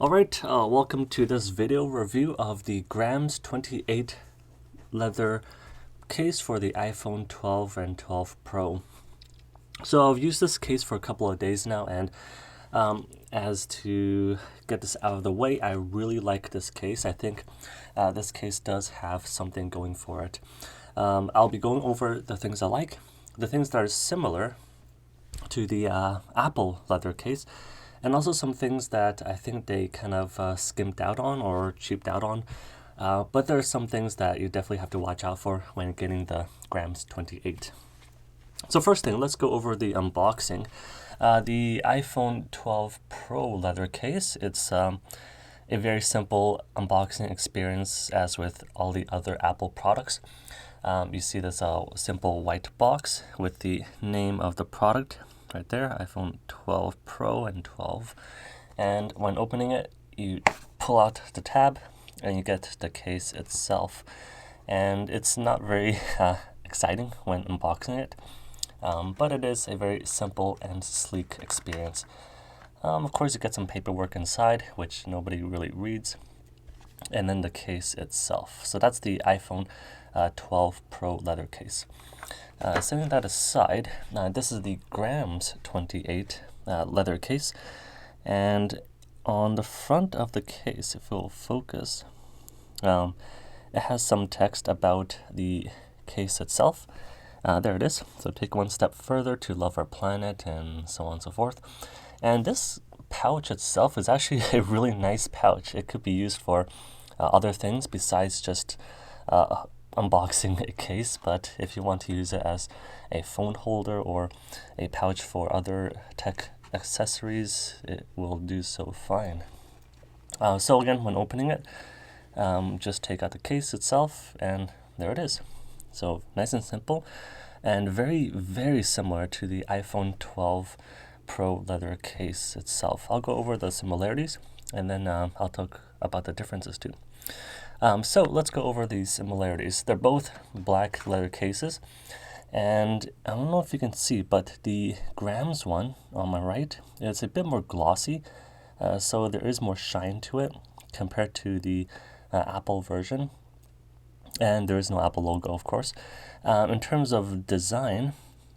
Alright, welcome to this video review of the Grams28 leather case for the iPhone 12 and 12 Pro. So I've used this case for a couple of days now, and as to get this out of the way, I really like this case. I think this case does have something going for it. I'll be going over the things I like, the things that are similar to the Apple leather case, and also some things that I think they kind of skimped out on or cheaped out on. But there are some things that you definitely have to watch out for when getting the Grams28. So first thing, let's go over the unboxing. The iPhone 12 Pro leather case, it's a very simple unboxing experience as with all the other Apple products. You see this simple white box with the name of the product right there, iPhone 12 Pro and 12. And when opening it, you pull out the tab and you get the case itself. And it's not very exciting when unboxing it, but it is a very simple and sleek experience. Of course, you get some paperwork inside, which nobody really reads, and then the case itself. So that's the iPhone 12 Pro leather case. Setting that aside, this is the Grams28 leather case, and on the front of the case, if it will focus, it has some text about the case itself. There it is. So take one step further to love our planet, and so on and so forth. And this pouch itself is actually a really nice pouch. It could be used for other things besides just unboxing a case, but if you want to use it as a phone holder or a pouch for other tech accessories, it will do so fine. So again, when opening it, just take out the case itself, and there it is. So nice and simple, and very, very similar to the iPhone 12 Pro leather case itself. I'll go over the similarities, and then I'll talk about the differences too. So let's go over these similarities. They're both black leather cases, and I don't know if you can see, but the Grams one on my right is a bit more glossy, so there is more shine to it compared to the Apple version, and there is no Apple logo, of course. In terms of design,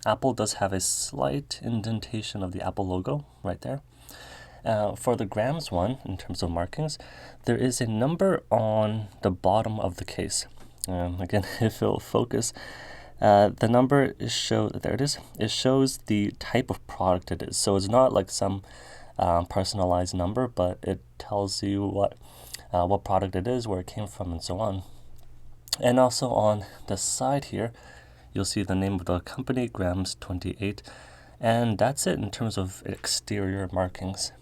Apple does have a slight indentation of the Apple logo right there. For the Grams one, in terms of markings, there is a number on the bottom of the case. Again, if it'll focus, the number there it is. It shows the type of product it is. So it's not like some personalized number, but it tells you what product it is, where it came from, and so on. And also on the side here, you'll see the name of the company, Grams28, and that's it in terms of exterior markings.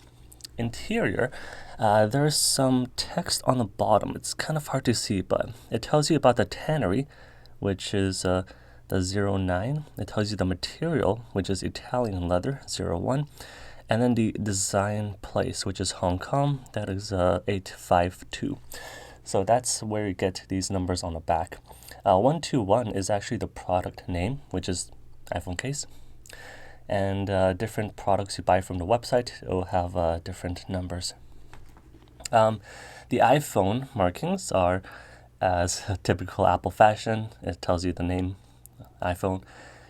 Interior, there's some text on the bottom. It's kind of hard to see, but it tells you about the tannery, which is the 09. It tells you the material, which is Italian leather, 01. And then the design place, which is Hong Kong, that is 852. So that's where you get these numbers on the back. 121 is actually the product name, which is iPhone case. And different products you buy from the website will have different numbers. The iPhone markings are as typical Apple fashion. It tells you the name, iPhone,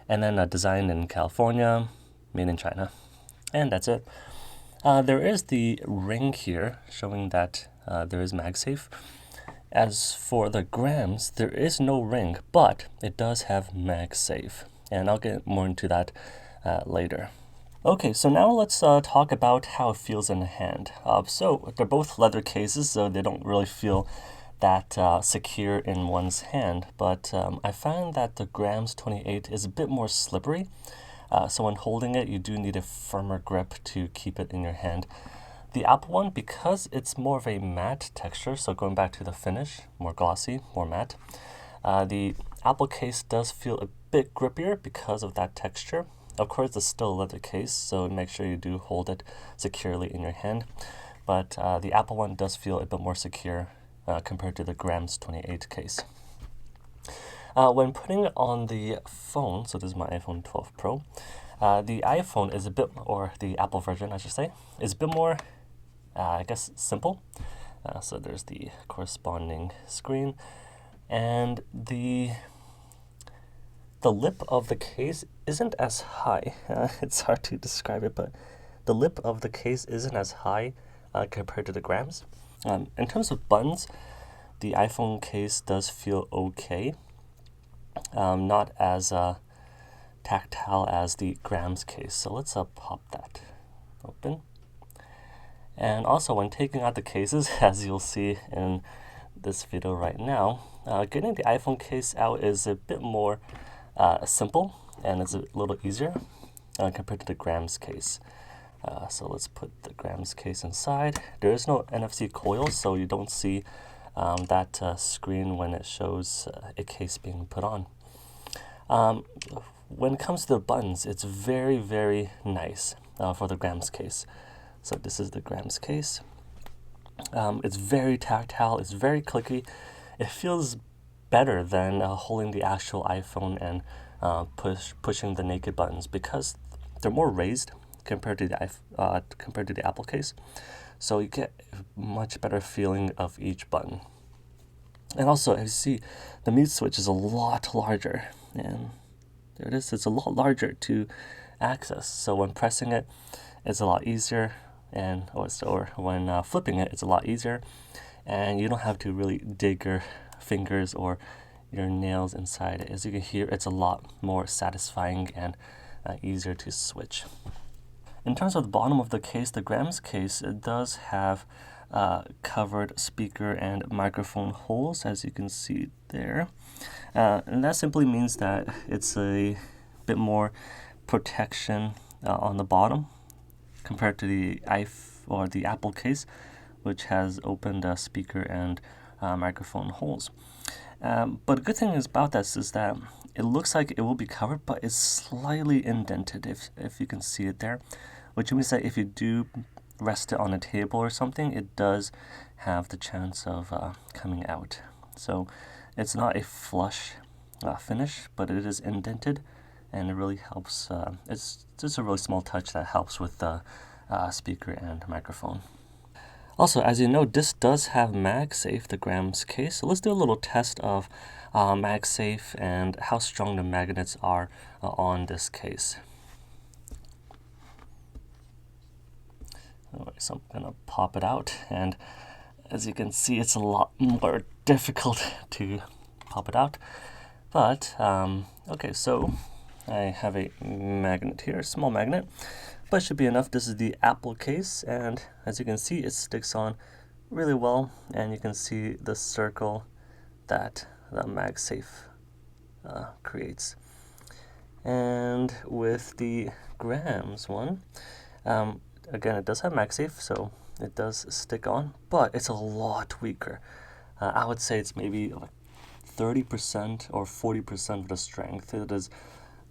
and then designed in California, made in China, and that's it. There is the ring here showing that there is Magsafe. As for the Grams, there is no ring, but it does have Magsafe, and I'll get more into that later. Okay, so now let's talk about how it feels in the hand. So they're both leather cases, so they don't really feel that secure in one's hand, but I find that the Grams28 is a bit more slippery, so when holding it, you do need a firmer grip to keep it in your hand. The Apple one, because it's more of a matte texture, so going back to the finish, more glossy, more matte, the Apple case does feel a bit grippier because of that texture. Of course, it's still a leather case, so make sure you do hold it securely in your hand. But the Apple one does feel a bit more secure compared to the Grams28 case. When putting it on the phone, so this is my iPhone 12 Pro, the iPhone is a bit, or the Apple version, I should say, is a bit more I guess, simple. So there's the corresponding screen, and the lip of the case isn't as high. It's hard to describe it, but the lip of the case isn't as high compared to the Grams. In terms of buttons, the iPhone case does feel okay. Not as tactile as the Grams case. So let's pop that open. And also, when taking out the cases, as you'll see in this video right now, getting the iPhone case out is a bit more simple, and it's a little easier compared to the Grams case. So let's put the Grams case inside. There is no NFC coil, so you don't see that screen when it shows a case being put on. When it comes to the buttons, it's very, very nice for the Grams case. So this is the Grams case. It's very tactile, it's very clicky. It feels better than holding the actual iPhone and pushing the naked buttons, because they're more raised compared to the Apple case. So you get a much better feeling of each button. And also, as you see, the mute switch is a lot larger, and there it is. It's a lot larger to access. So when pressing it, it's a lot easier, and or when flipping it, it's a lot easier, and you don't have to really dig your fingers or your nails inside it. As you can hear, it's a lot more satisfying and easier to switch. In terms of the bottom of the case, the Grams case, it does have covered speaker and microphone holes, as you can see there. And that simply means that it's a bit more protection on the bottom compared to the Apple case, which has opened speaker and microphone holes. But the good thing about this is that it looks like it will be covered, but it's slightly indented, if you can see it there, which means that if you do rest it on a table or something, it does have the chance of coming out. So it's not a flush finish, but it is indented, and it really helps. It's just a really small touch that helps with the speaker and microphone. Also, as you know, this does have Magsafe, the Grams case. So let's do a little test of Magsafe and how strong the magnets are on this case. Alright, so I'm gonna pop it out, and as you can see, it's a lot more difficult to pop it out. But okay, so I have a magnet here, a small magnet, but it should be enough. This is the Apple case, and as you can see, it sticks on really well, and you can see the circle that the Magsafe creates. And with the Grams one, again, it does have Magsafe, so it does stick on, but it's a lot weaker. I would say it's maybe like 30% or 40% of the strength. It is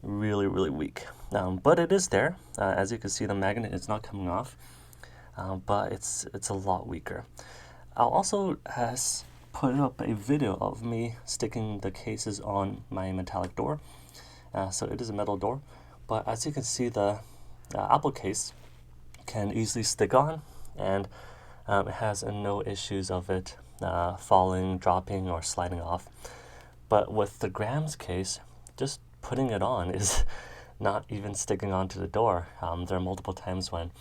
really, really weak. But it is there. As you can see, the magnet is not coming off, but it's a lot weaker. I'll also put up a video of me sticking the cases on my metallic door. So it is a metal door, but as you can see, the Apple case can easily stick on, and it has no issues of it falling, dropping, or sliding off. But with the Grams case, just putting it on is not even sticking onto the door. There are multiple times when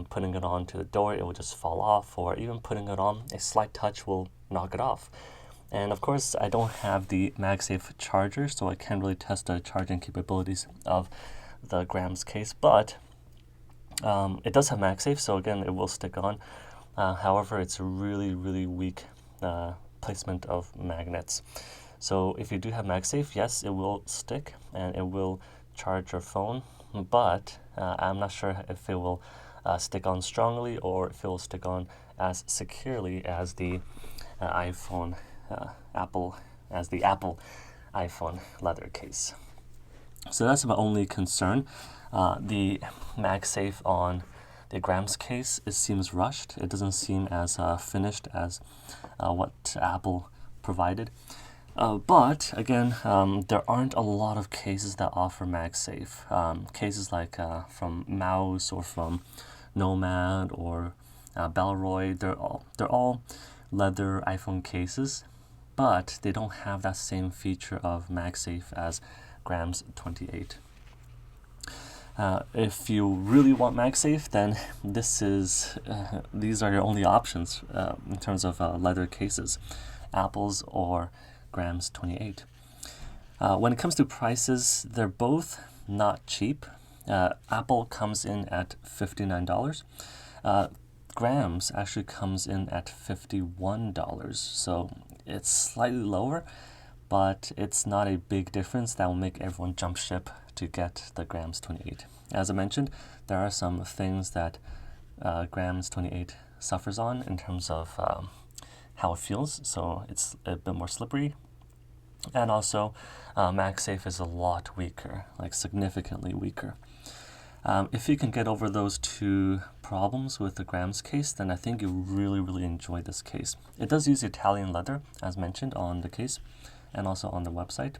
putting it onto the door, it will just fall off, or even putting it on, a slight touch will knock it off. And of course, I don't have the Magsafe charger, so I can't really test the charging capabilities of the Grams case, but it does have Magsafe, so again, it will stick on. However, it's a really, really weak placement of magnets. So if you do have Magsafe, yes, it will stick and it will charge your phone, but I'm not sure if it will stick on strongly or if it will stick on as securely as the Apple iPhone leather case. So that's my only concern. The Magsafe on the Grams case, it seems rushed. It doesn't seem as finished as what Apple provided. But again, there aren't a lot of cases that offer Magsafe. Cases like from Mouse or from Nomad or Bellroy, they're all leather iPhone cases, but they don't have that same feature of MagSafe as Grams28. If you really want MagSafe, then these are your only options in terms of leather cases, Apple's or Grams28. When it comes to prices, they're both not cheap. Apple comes in at $59. Grams actually comes in at $51, so it's slightly lower, but it's not a big difference that will make everyone jump ship to get the Grams28. As I mentioned, there are some things that Grams28 suffers on in terms of how it feels, so it's a bit more slippery. And also, MagSafe is a lot weaker, like significantly weaker. If you can get over those two problems with the Grams case, then I think you really enjoy this case. It does use Italian leather, as mentioned on the case, and also on the website.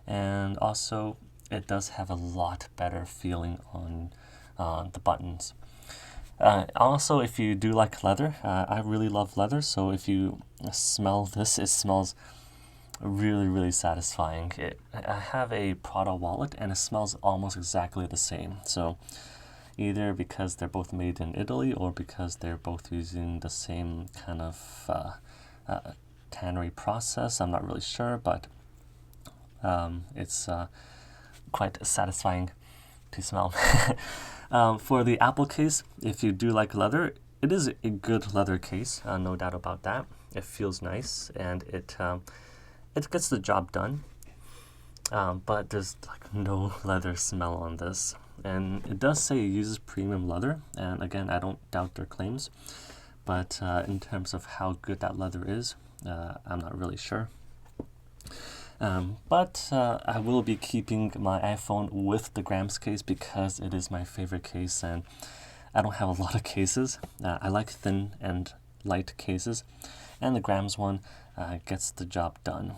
And also, it does have a lot better feeling on the buttons. Also, if you do like leather, I really love leather, so if you smell this, it smells really satisfying. I have a Prada wallet and it smells almost exactly the same. So either because they're both made in Italy or because they're both using the same kind of tannery process, I'm not really sure, but it's quite satisfying to smell. For the Apple case, if you do like leather, it is a good leather case, no doubt about that. It feels nice and it gets the job done, but there's like no leather smell on this. And it does say it uses premium leather, and again, I don't doubt their claims, but in terms of how good that leather is, I'm not really sure. But I will be keeping my iPhone with the Grams case because it is my favorite case, and I don't have a lot of cases. I like thin and light cases, and the Grams one gets the job done.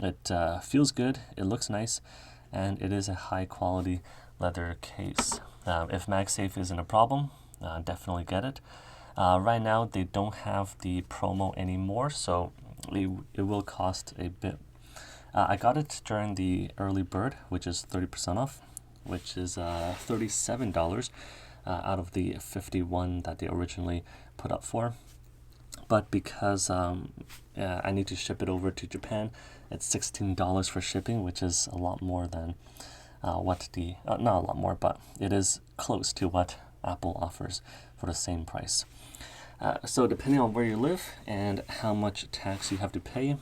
It feels good, it looks nice, and it is a high quality leather case. If MagSafe isn't a problem, definitely get it. Right now they don't have the promo anymore, so it will cost a bit. I got it during the early bird, which is 30% off, which is $37 out of the 51 that they originally put up for. But because I need to ship it over to Japan, it's $16 for shipping, which is a lot more than what the, not a lot more, but it is close to what Apple offers for the same price. So depending on where you live and how much tax you have to pay,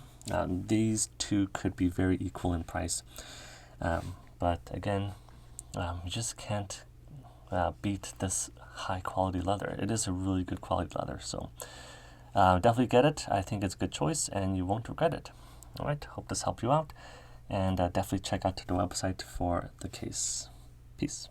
these two could be very equal in price. But again, you just can't beat this high quality leather. It is a really good quality leather, so definitely get it. I think it's a good choice and you won't regret it. All right, hope this helped you out, and definitely check out the website for the case. Peace.